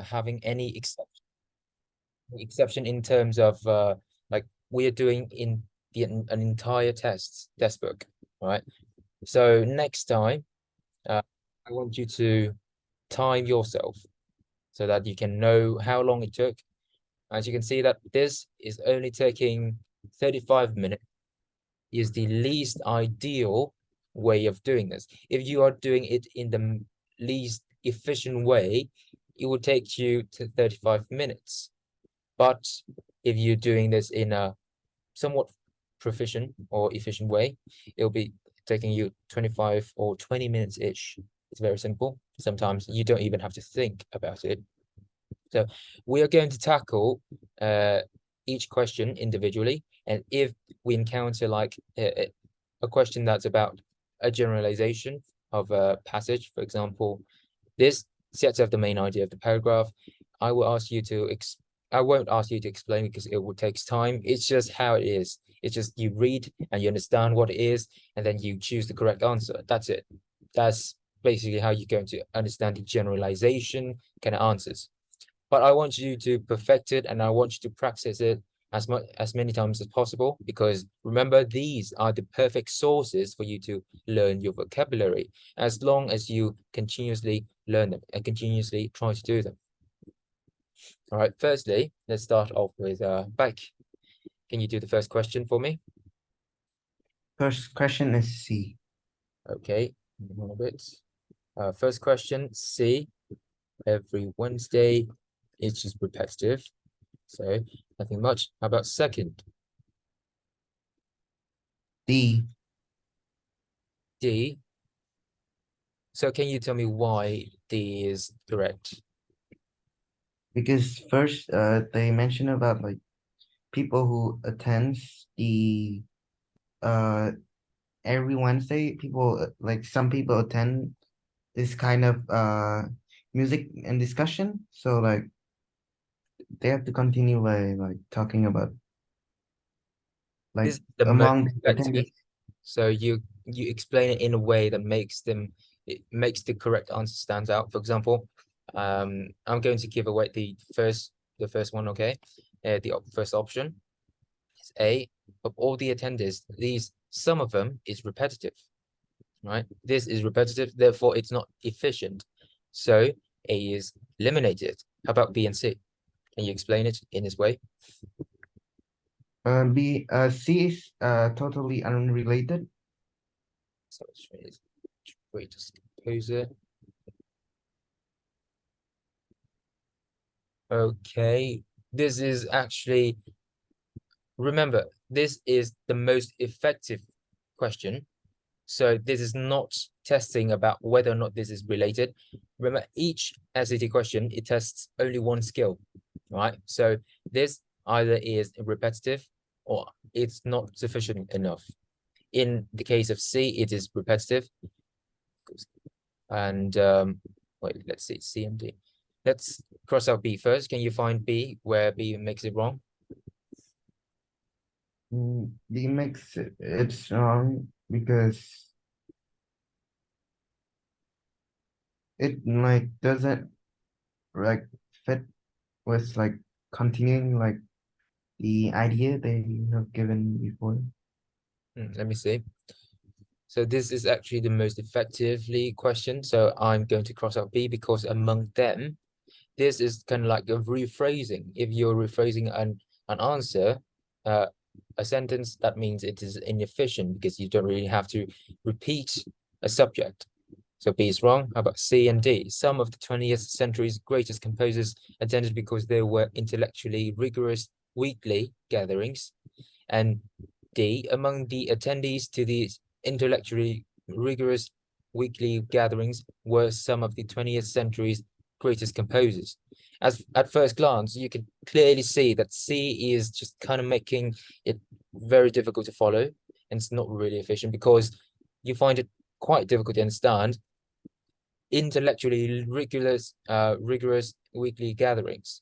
having any exception in terms of like we are doing in an entire test book, right? So next time, I want you to time yourself so that you can know how long it took. As you can see that this is only taking 35 minutes, is the least ideal way of doing this. If you are doing it in the least efficient way, it will take you to 35 minutes. But if you're doing this in a somewhat proficient or efficient way, it'll be taking you 25 or 20 minutes ish. It's very simple. Sometimes you don't even have to think about it. So we are going to tackle each question individually. And if we encounter like a question that's about a generalization of a passage, for example, this sets up the main idea of the paragraph. I will ask you to I won't ask you to explain because it will take time. It's just how it is. It's just you read and you understand what it is, and then you choose the correct answer. That's it. That's basically how you're going to understand the generalization kind of answers. But I want you to perfect it, and I want you to practice it as many times as possible, because remember, these are the perfect sources for you to learn your vocabulary, as long as you continuously learn them and continuously try to do them. All right, firstly, let's start off with Baik. Can you do the first question for me? First question is C. Okay, a little bit. First question, C. Every Wednesday. It's just repetitive, so nothing much. How about second? D. D. So can you tell me why D is correct? Because first, they mention about like people who attends the every Wednesday. People like some people attend this kind of music and discussion. So like they have to continue by like talking about like This is the most among the effective. attendees. So you explain it in a way that it makes the correct answer stands out. For example, I'm going to give away the first one, okay? The first option is A. Of all the attendees, some of them is repetitive, right? This is repetitive, therefore it's not efficient. So A is eliminated. How about B and C? Can you explain it in this way? B. C is totally unrelated. So it's greatest composer. Okay, this is actually, remember, this is the most effective question. So this is not testing about whether or not this is related. Remember, each SAT question, it tests only one skill, right? So this either is repetitive or it's not sufficient enough. In the case of C, it is repetitive. And wait, let's see, C and D. Let's cross out B first. Can you find B where B makes it wrong? D makes it's wrong because it like doesn't like fit with like continuing like the idea they have given before. Let me see. So this is actually the most effectively question. So I'm going to cross out B because among them, this is kind of like a rephrasing. If you're rephrasing an answer, a sentence, that means it is inefficient because you don't really have to repeat a subject. So B is wrong. How about C and D? Some of the 20th century's greatest composers attended because they were intellectually rigorous weekly gatherings. And D, among the attendees to these intellectually rigorous weekly gatherings were some of the 20th century's greatest composers. As at first glance, you can clearly see that C is just kind of making it very difficult to follow, and it's not really efficient because you find it quite difficult to understand intellectually rigorous weekly gatherings.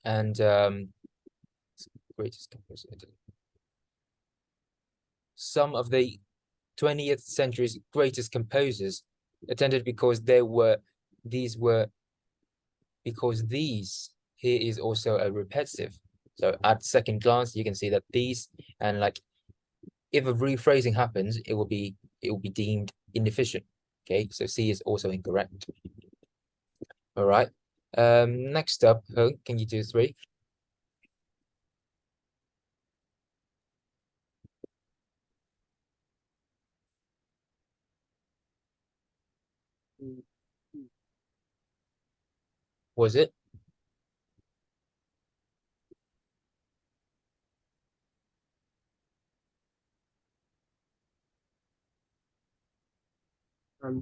And greatest composer. Some of the 20th century's greatest composers attended because these were because these here is also a repetitive. So at second glance, you can see that these, and like if a rephrasing happens, it will be deemed inefficient. Okay, so C is also incorrect. All right. Next up, can you do 3? Was it?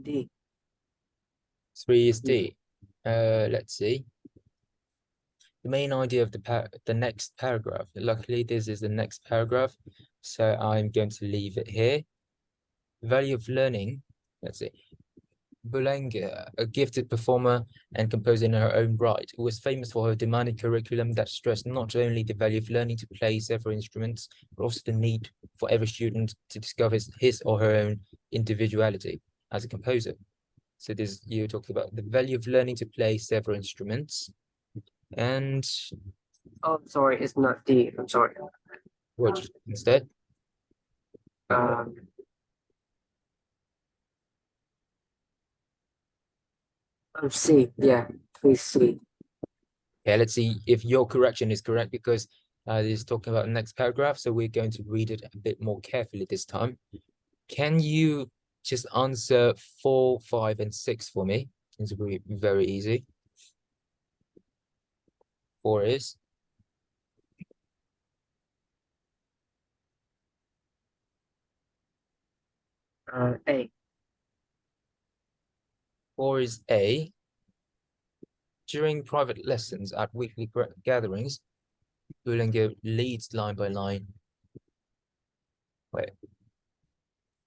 D. 3 is D. Let's see. The main idea of the next paragraph. Luckily, this is the next paragraph, so I'm going to leave it here. Value of learning. Let's see. Boulanger, a gifted performer and composer in her own right, who was famous for her demanding curriculum that stressed not only the value of learning to play several instruments, but also the need for every student to discover his or her own individuality as a composer. So this, you talked about the value of learning to play several instruments. And Oh, sorry, it's not D. I'm sorry. what instead? Um, C. Yeah, please C. Yeah, let's see if your correction is correct, because this is talking about the next paragraph. So we're going to read it a bit more carefully this time. Can you just answer 4, 5, and 6 for me? It's very easy. 4 is A. 4 is A. During private lessons at weekly gatherings, Boulanger leads line by line. Wait.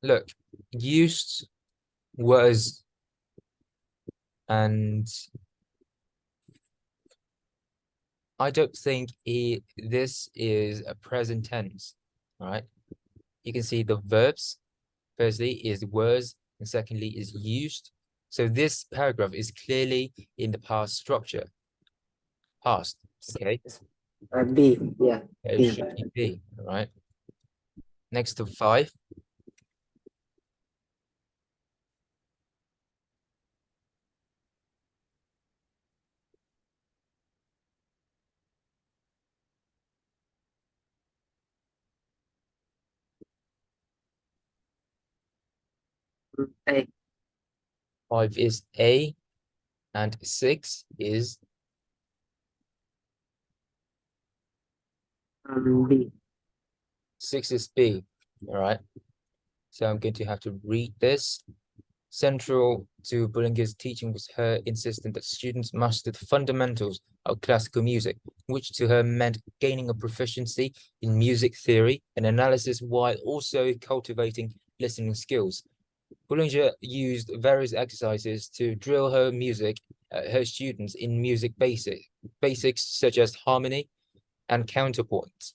Look, used, was, and I don't think this is a present tense, all right? You can see the verbs, firstly is was, and secondly is used. So this paragraph is clearly in the past structure, past, okay? B. Yeah, It B. should be, all right? Next to 5, A. 5 is A, and 6 is B. 6 is B, all right? So I'm going to have to read this. Central to Bullinger's teaching was her insistence that students master the fundamentals of classical music, which to her meant gaining a proficiency in music theory and analysis while also cultivating listening skills. Bullinger used various exercises to drill her students in music basics such as harmony and counterpoint.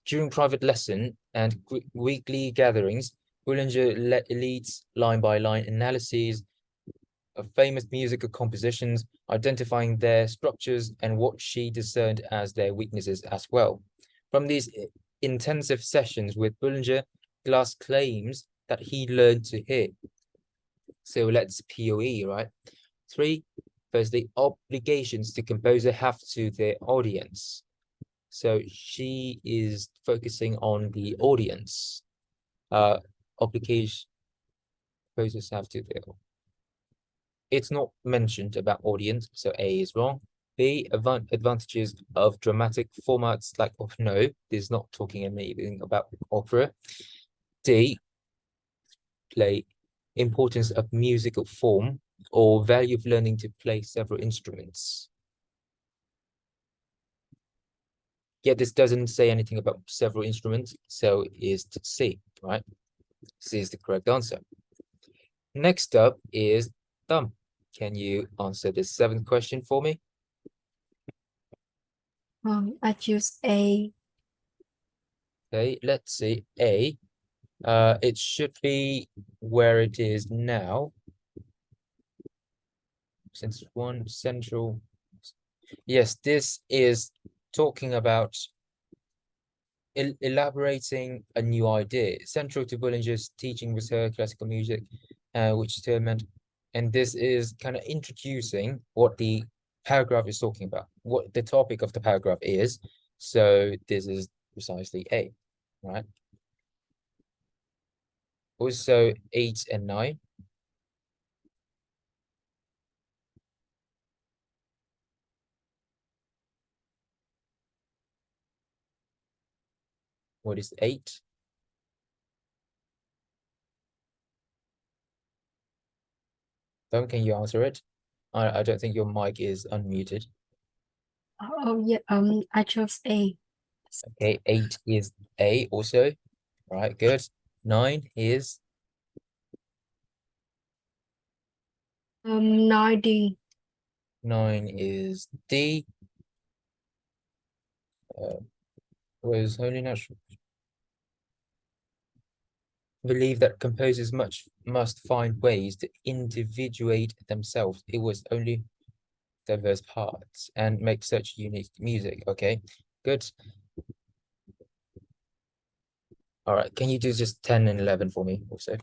During private lesson and weekly gatherings, Bullinger leads line-by-line analyses of famous musical compositions, identifying their structures and what she discerned as their weaknesses as well. From these intensive sessions with Bullinger, Glass claims that he learned to hear. So let's POE, right? 3, firstly, obligations the composer have to their audience. So she is focusing on the audience. Obligation composers have to their. It's not mentioned about audience, so A is wrong. B, advantages of dramatic formats like no, this is not talking anything about opera. D, play, importance of musical form or value of learning to play several instruments. Yet this doesn't say anything about several instruments, so is C, right? C is the correct answer. Next up is Thumb. Can you answer the 7th question for me? I choose A. Okay, let's see. A. It should be where it is now. Since one central Yes, this is talking about elaborating a new idea. Central to Bullinger's teaching was her classical music, which determined, and this is kind of introducing what the paragraph is talking about, what the topic of the paragraph is. So this is precisely A, right? Also 8 and 9. What is 8? Tom, can you answer it? I don't think your mic is unmuted. Oh, yeah. I chose A. Okay, 8 is A also. Right, good. 9 is 9D. 9 is D. Was Holy Natural. Believe that composers must find ways to individuate themselves. It was only diverse parts and make such unique music. Okay, good. All right, can you do just 10 and 11 for me also?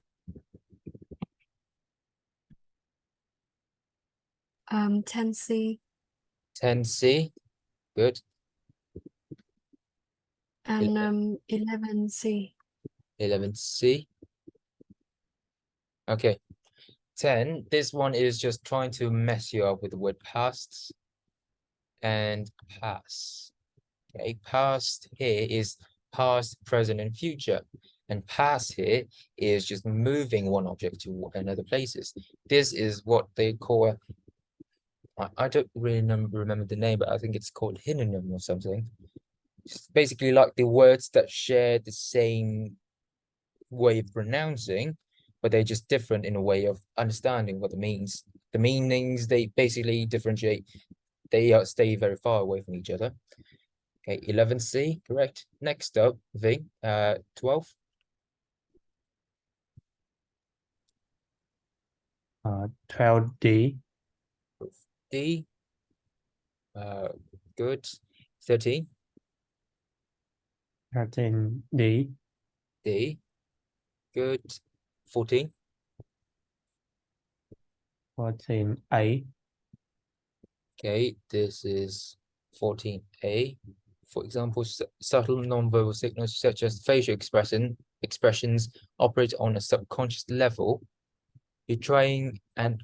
10C 10C, good. and 11C. 11C. Okay, 10. This one is just trying to mess you up with the word past and pass. Okay, past here is past, present, and future. And past here is just moving one object to another places. This is what they call, I don't really remember the name, but I think it's called synonym or something. It's basically like the words that share the same way of pronouncing, but they're just different in a way of understanding what it means. The meanings, they basically differentiate. They stay very far away from each other. Okay, 11C, correct. Next up, V, 12. 12D. D, good. 13, 13D. D, good. 14, 14A. okay, this is 14A. For example, subtle nonverbal signals such as facial expressions operate on a subconscious level, betraying and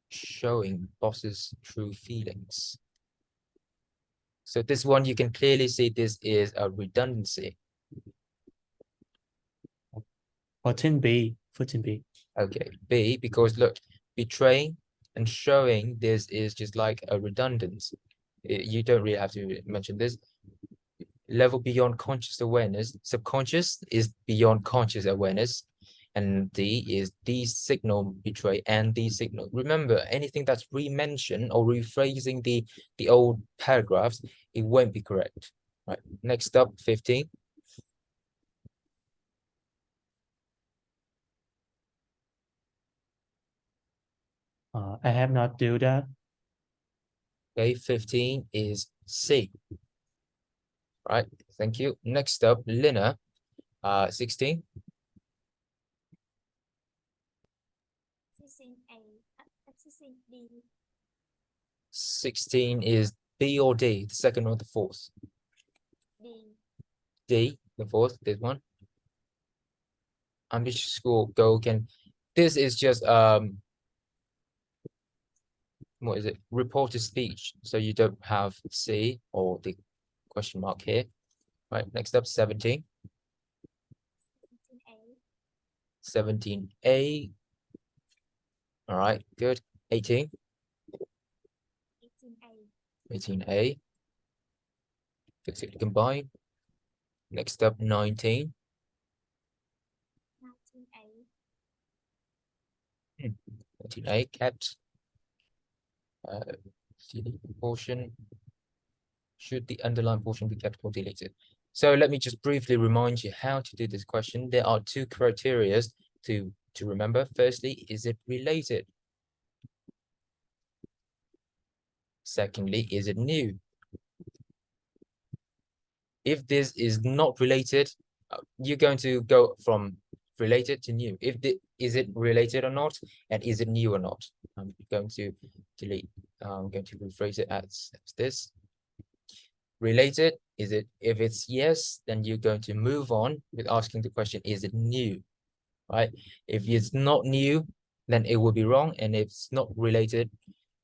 showing boss's true feelings. So this one, you can clearly see this is a redundancy. 14B. 14B. Okay, B, because look, betraying and showing this is just like a redundance. You don't really have to mention this. Level beyond conscious awareness. Subconscious is beyond conscious awareness. And D is the signal betray and the signal. Remember, anything that's re-mentioned or rephrasing the old paragraphs, it won't be correct. Right. Next up, 15. I have not do that. Okay, 15 is C. Right, thank you. Next up, Lina, 16. 16D. 16 is B or D, the second or the fourth? D. D, the fourth, this one. Ambitious school, go again. This is just what is it? Reported speech. So you don't have C or the question mark here. Right, next up, 17. 17A. 17A. All right, good. 18. 18A. 18A. Fix it to combine. Next up, 19. 19A. 19A, kept. Delete portion. Should the underlined portion be kept or deleted? So let me just briefly remind you how to do this question. There are two criteria to remember. Firstly, is it related? Secondly, is it new? If this is not related, you're going to go from related to new. Is it related or not, and is it new or not? I'm going to delete. I'm going to rephrase it as this. Related, is it? If it's yes, then you're going to move on with asking the question, is it new? Right? If it's not new, then it will be wrong, and if it's not related,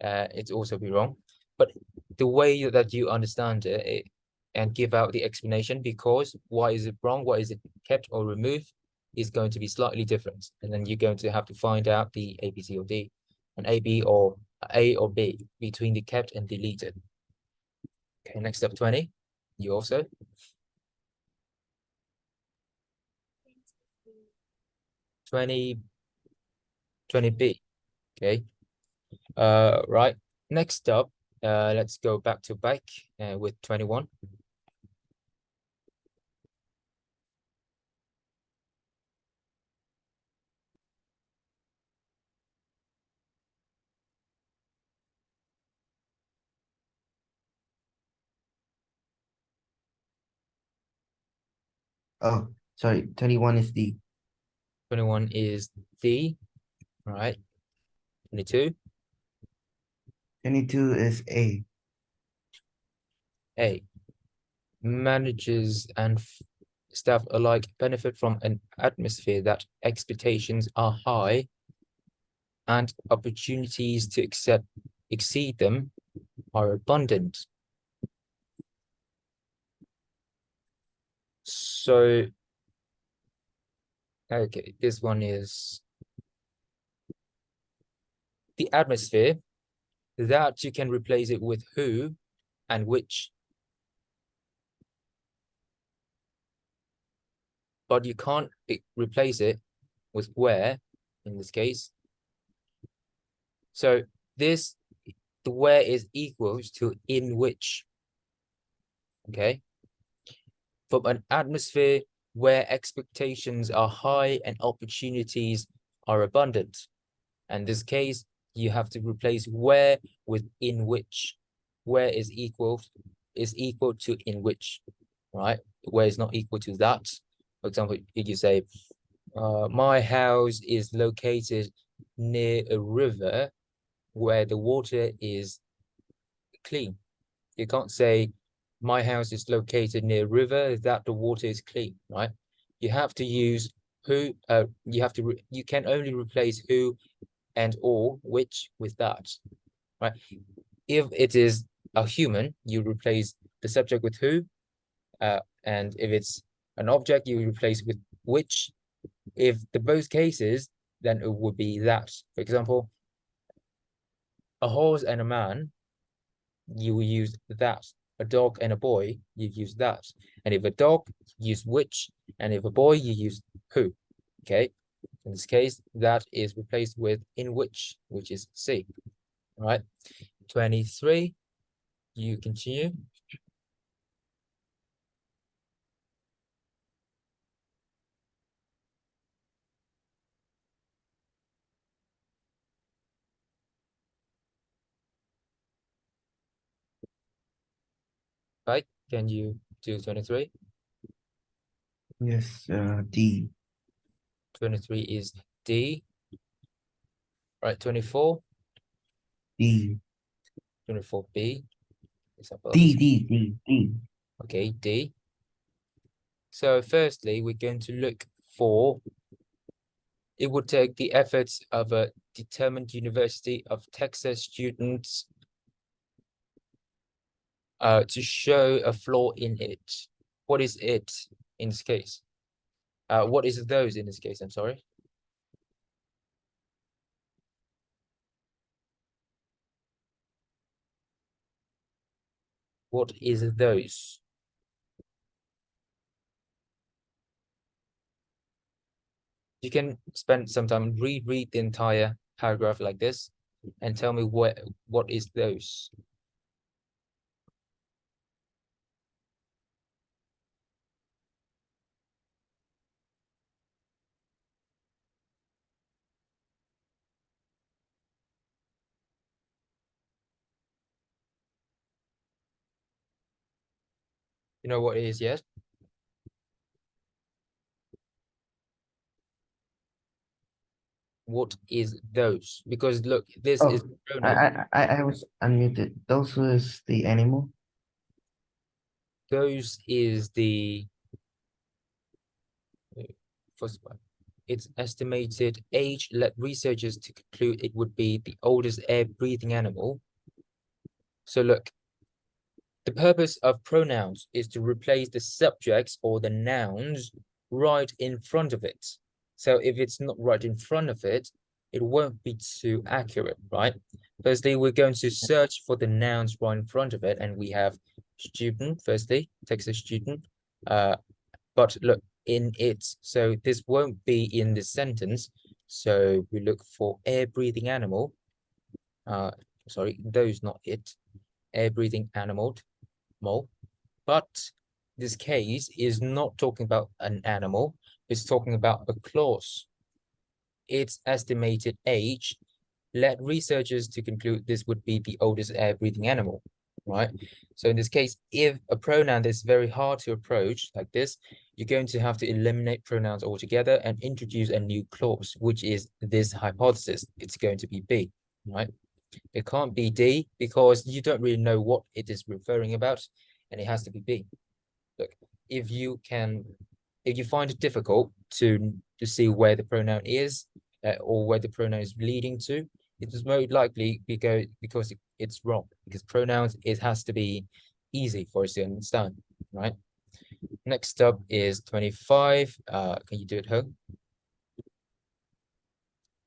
it's also be wrong. But the way that you understand it and give out the explanation, because why is it wrong, why is it kept or removed, is going to be slightly different, and then you're going to have to find out the A, B, C, or D, and A or B between the kept and deleted. Okay, next up, 20. You also 20B. Okay. Right. Next up, let's go back to bike with 21. Oh, sorry, 21 is D. 21 is D. Right. 22. 22 is A. A. Managers and staff alike benefit from an atmosphere that expectations are high and opportunities to exceed them are abundant. So, okay, this one is the atmosphere, that you can replace it with who and which, but you can't replace it with where in this case. So this, the where is equals to in which. Okay. From an atmosphere where expectations are high and opportunities are abundant. In this case, you have to replace where with in which. Where is equal to in which, right? Where is not equal to that. For example, if you say, my house is located near a river where the water is clean. You can't say my house is located near a river that the water is clean, right? You have to use who, you can only replace who and or which with that, right? If it is a human, you replace the subject with who, and if it's an object, you replace with which. If the both cases, then it would be that. For example, a horse and a man, you will use that. A dog and a boy, you use that. And if a dog, you use which, and if a boy, you use who. Okay. In this case, that is replaced with in which is C. All right. 23. You continue. Right? Can you do 23? Yes, D. 23 is D. Right, 24, D. 24B. D. Okay, D. So firstly, we're going to look for, it would take the efforts of a determined University of Texas students to show a flaw in it. What is it in this case? What is those in this case? I'm sorry. What is those? You can spend some time read the entire paragraph like this and tell me what is those. You know what it is, yes? What is those? Because look, this is Oh, pronoun. I was unmuted. Those was the animal. Those is the first one. Its estimated age led researchers to conclude it would be the oldest air-breathing animal. So look, the purpose of pronouns is to replace the subjects or the nouns right in front of it. So if it's not right in front of it, it won't be too accurate, right? Firstly, we're going to search for the nouns right in front of it, and we have student, firstly, takes a student. But look, in it, so this won't be in the sentence. So we look for air-breathing animal. Sorry, those not it. Air-breathing animal, mole. But this case is not talking about an animal, it's talking about a clause. Its estimated age led researchers to conclude this would be the oldest air-breathing animal, right? So in this case, if a pronoun is very hard to approach like this, you're going to have to eliminate pronouns altogether and introduce a new clause, which is this hypothesis. It's going to be B, right? It can't be D because you don't really know what it is referring about, and it has to be B. Look, if you find it difficult to see where the pronoun is or where the pronoun is leading to, it is most likely because it's wrong. Because pronouns, it has to be easy for us to understand, right? Next up is 25. Can you do it, Ho?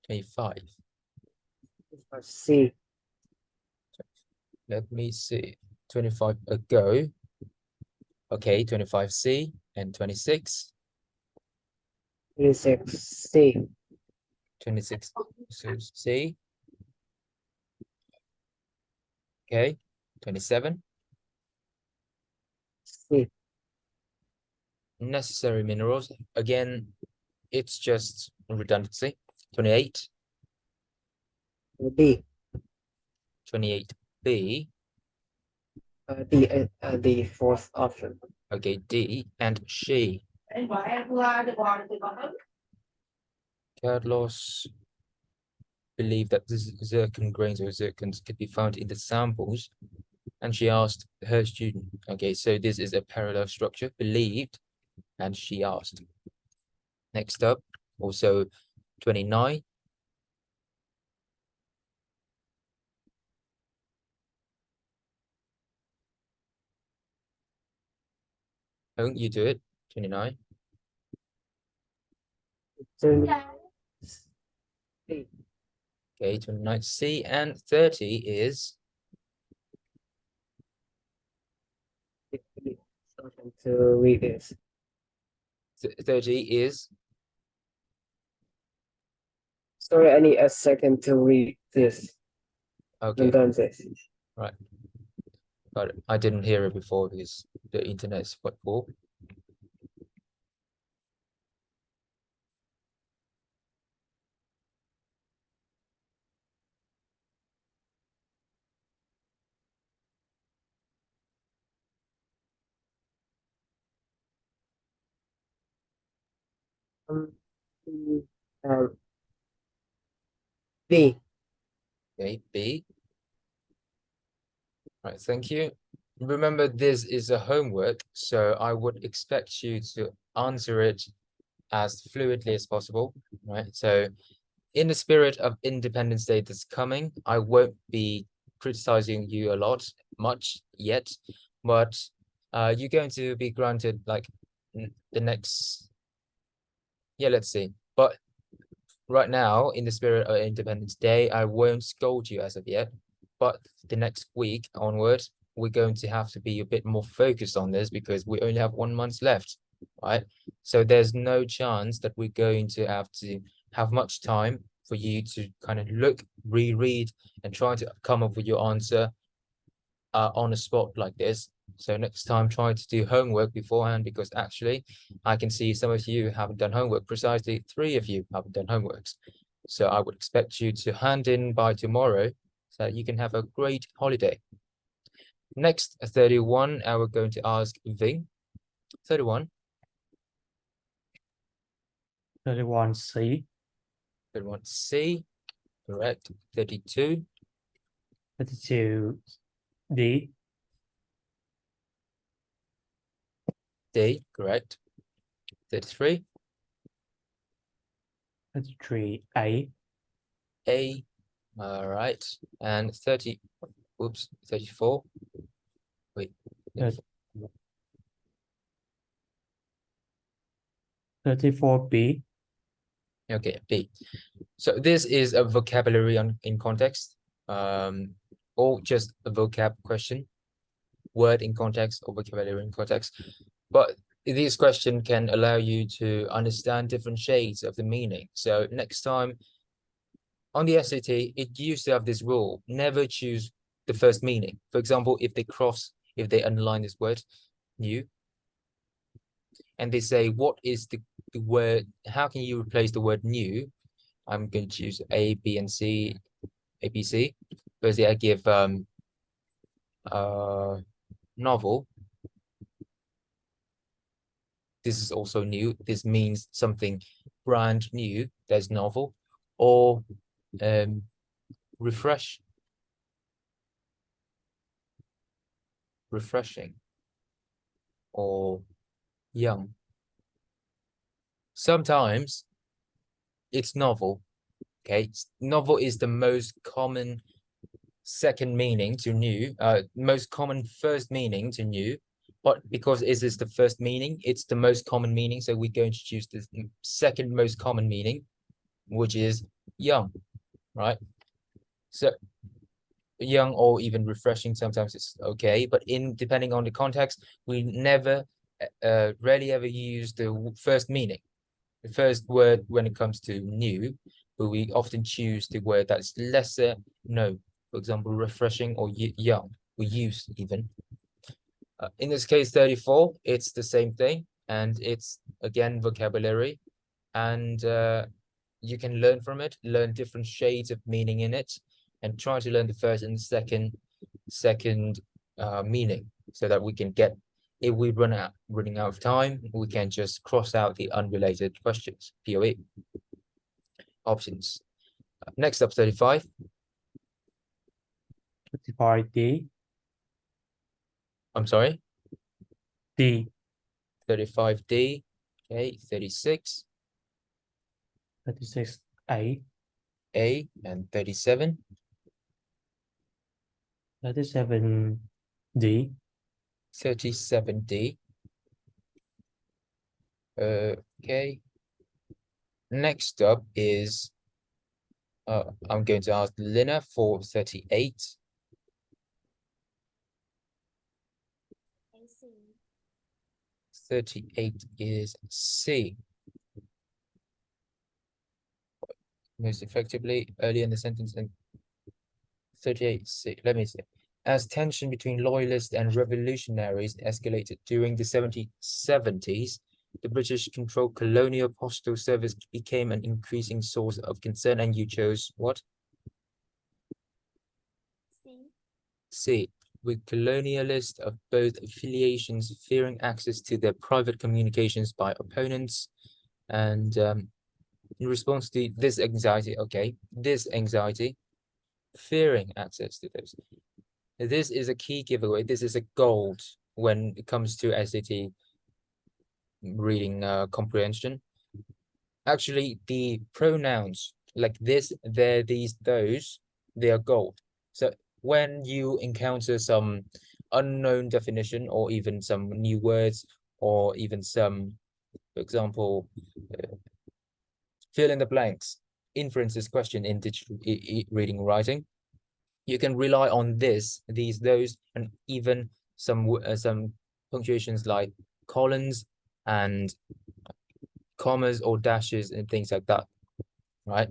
25. C. Let me see. 25 a go. Okay, 25C and 26. 26 C. 26 so C. Okay, 27. C. Necessary minerals. Again, it's just redundancy. 28. D. 28B. The fourth option. Okay, D and she. Carlos believed that this zircon grains or zircons could be found in the samples, and she asked her student. Okay, so this is a parallel structure. Believed, and she asked. Next up, also 29. Don't you do it? 29. 29 C. Okay, 29C and 30 is To read this. 30 is Sorry, I need a second to read this. okay. Entonces, Got it. I didn't hear it before because the internet is quite poor. um, um, B. Okay, B. Right, thank you. Remember, this is a homework, so I would expect you to answer it as fluidly as possible, right? So in the spirit of Independence Day that's coming, I won't be criticizing you a lot, much yet, but you're going to be granted like the next, yeah, let's see. But right now, in the spirit of Independence Day, I won't scold you as of yet, but the next week onwards, we're going to have to be a bit more focused on this because we only have 1 month left, right? So there's no chance that we're going to have much time for you to kind of look, reread, and try to come up with your answer on the spot like this. So next time, try to do homework beforehand because actually, I can see some of you haven't done homework. Precisely 3 of you haven't done homeworks. So I would expect you to hand in by tomorrow so that you can have a great holiday. Next, 31, we're going to ask Vinh. 31, 31 C, 31 C, correct. 32, 32 D, D, correct. 33, 33 A, A, all right. And 30, whoops, 34. Wait, Thirty- 34 B, okay, B. So this is a vocabulary in context, or just a vocab question, word in context or vocabulary in context. But this question can allow you to understand different shades of the meaning. So next time on the SAT, it used to have this rule: never choose the first meaning. For example, if they underline this word, new, and they say, what is the word, how can you replace the word new? I'm going to choose A, B, and C, A, B, C. Firstly, I give novel. This is also new. This means something brand new. That's novel. Or refreshing, or young. Sometimes it's novel. Okay, novel is the most common second meaning to new, most common first meaning to new, but because it is the first meaning, it's the most common meaning, so we're going to choose the second most common meaning, which is young, right? So young or even refreshing, sometimes it's okay, but depending on the context, we rarely ever use the first meaning, the first word when it comes to new, but we often choose the word that's lesser known. For example, refreshing or young, we use even. In this case, 34, it's the same thing, and it's again vocabulary, and you can learn from it, learn different shades of meaning in it, and try to learn the first and second meaning, so that we can get, if we running out of time, we can just cross out the unrelated questions, POE options. Next up, 35. 35 D, I'm sorry, D, 35D. Okay, 36 36 A, A, and 37 37 D, 37D. Okay. Next up is I'm going to ask Lina for 38. AC. 38 is C. Most effectively early in the sentence, and 38 C. Let me see. As tension between loyalists and revolutionaries escalated during the 1770s, the British-controlled colonial postal service became an increasing source of concern, and you chose what? C. C. With colonialists of both affiliations fearing access to their private communications by opponents, and in response to this anxiety, fearing access to those. This is a key giveaway. This is a gold when it comes to SAT reading comprehension. Actually, the pronouns like this, there, these, those, they are gold. So when you encounter some unknown definition, or even some new words, or even some, for example, fill in the blanks, inferences question in digital reading and writing, you can rely on this, these, those, and even some punctuations like colons and commas or dashes and things like that, right?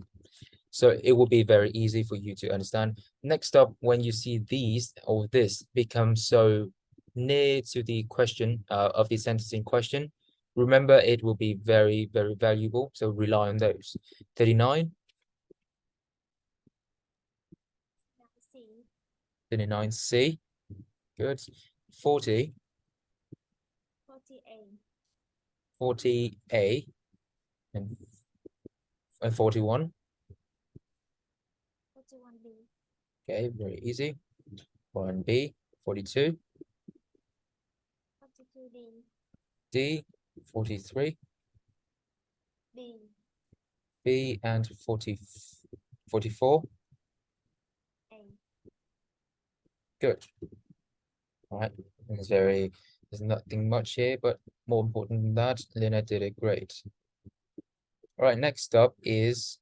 So it will be very easy for you to understand. Next up, when you see these or this become so near to the question of the sentence in question, remember it will be very, very valuable. So rely on those. 39, C. 39C, Good. 40, 40A, 40A, and 41. 41B, Okay, very easy. 1B, 42, 42D, D, 43, B, B, and 44. A, Good. All right. There's nothing much here, but more important than that, Lena did it great. All right, next up is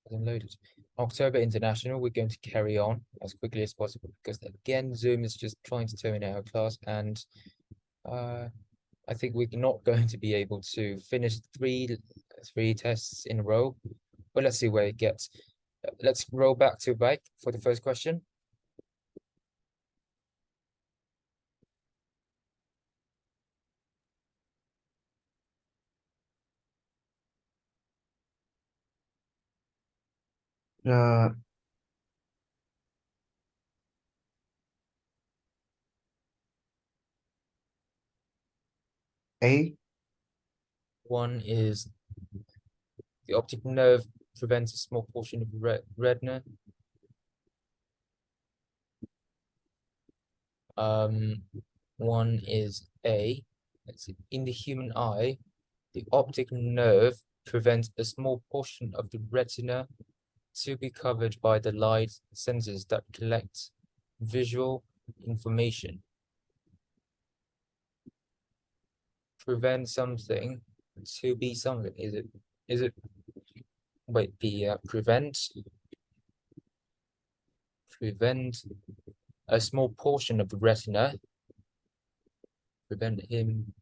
hasn't loaded. October International. We're going to carry on as quickly as possible because again, Zoom is just trying to terminate our class, and I think we're not going to be able to finish three tests in a row. But let's see where it gets. Let's roll back to bike for the first question. Uh, A. One is the optic nerve prevents a small portion of retina. One is A. Let's see. In the human eye, the optic nerve prevents a small portion of the retina to be covered by the light sensors that collect visual information. Prevent something to be something. Is it wait, the prevent a small portion of the retina, prevent him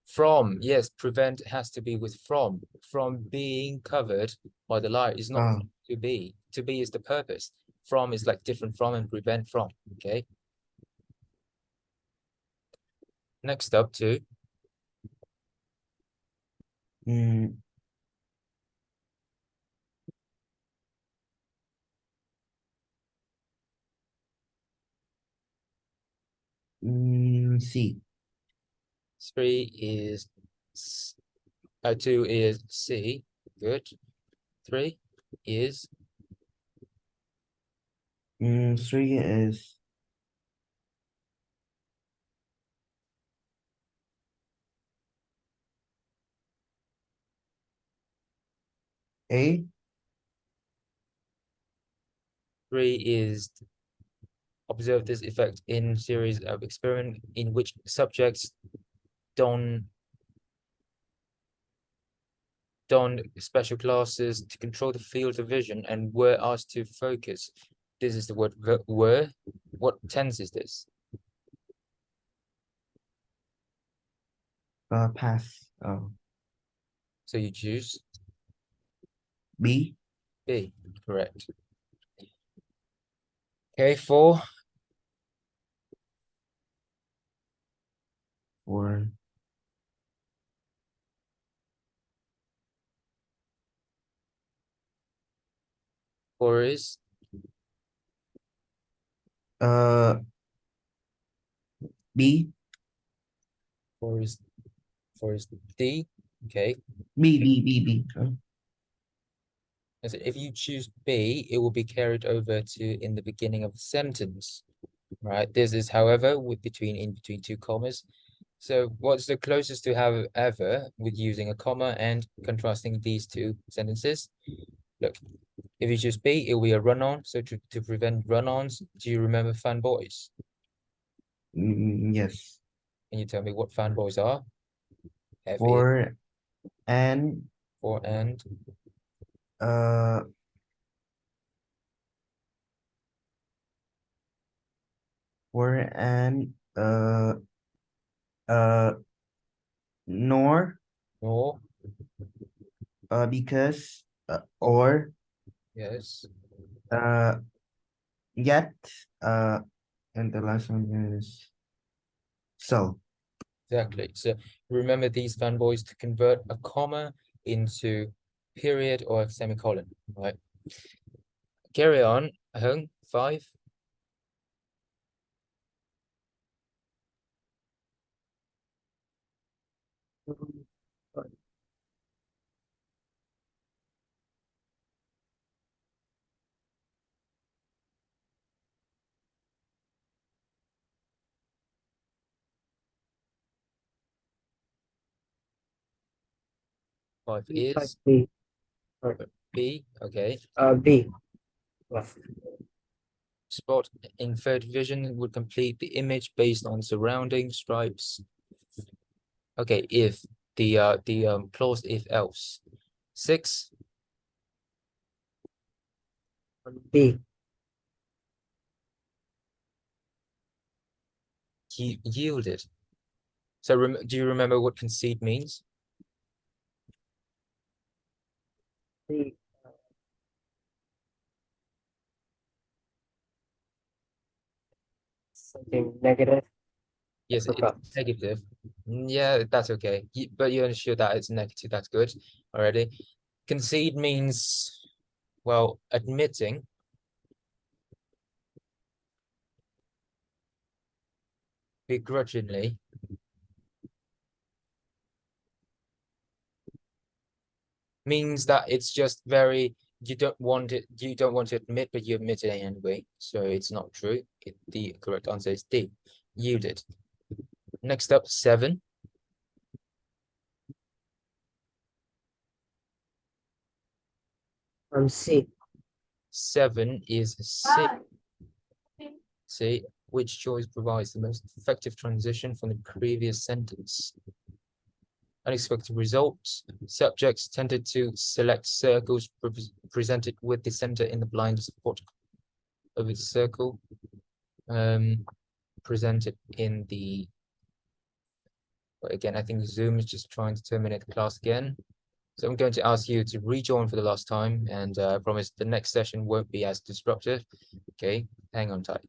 from, yes, prevent has to be with from being covered by the light. Is not Oh. to be is the purpose. From is like different from, and prevent from. Okay, next up to Mm, C. 3 is 2 is C. Good. 3 is 3 is A. 3 is observe this effect in series of experiment in which subjects don special glasses to control the field of vision and were asked to focus. This is the word were. What tense is this? Pass. Oh. So you choose B. B. Correct. Okay, 4. Or 4 is uh B. 4 is D. Okay. B. And so if you choose B, it will be carried over to in the beginning of the sentence. Right. This is, however, with in between two commas. So what's the closest to have ever with using a comma and contrasting these two sentences? Look, if you choose B, it will be a run-on. So to prevent run-ons, do you remember fanboys? Yes. Can you tell me what fanboys are? F is For and for and uh for and uh nor nor. because or Yes. yet and the last one is so. Exactly. So remember these fanboys to convert a comma into period or a semicolon, right? Carry on. Hung, 5. Five Five is B. B. Okay. B. Spot in third vision would complete the image based on surrounding stripes. Okay, if the clause if else. 6. B. Yielded. So do you remember what concede means? B. Something negative. Yes, it's Forgot. negative. Yeah, that's okay. But you understood that it's negative. That's good already. Concede means, well, admitting. Begrudgingly. Means that it's just very, you don't want to admit, but you admit it anyway. So it's not true. The correct answer is D. Yielded. Next up, 7. C. 7 is C. C. Which choice provides the most effective transition from the previous sentence? Unexpected results. Subjects tended to select circles presented with the center in the blind spot of its circle. Presented in the, again, I think Zoom is just trying to terminate the class again. So I'm going to ask you to rejoin for the last time, and I promise the next session won't be as disruptive. Okay, hang on tight.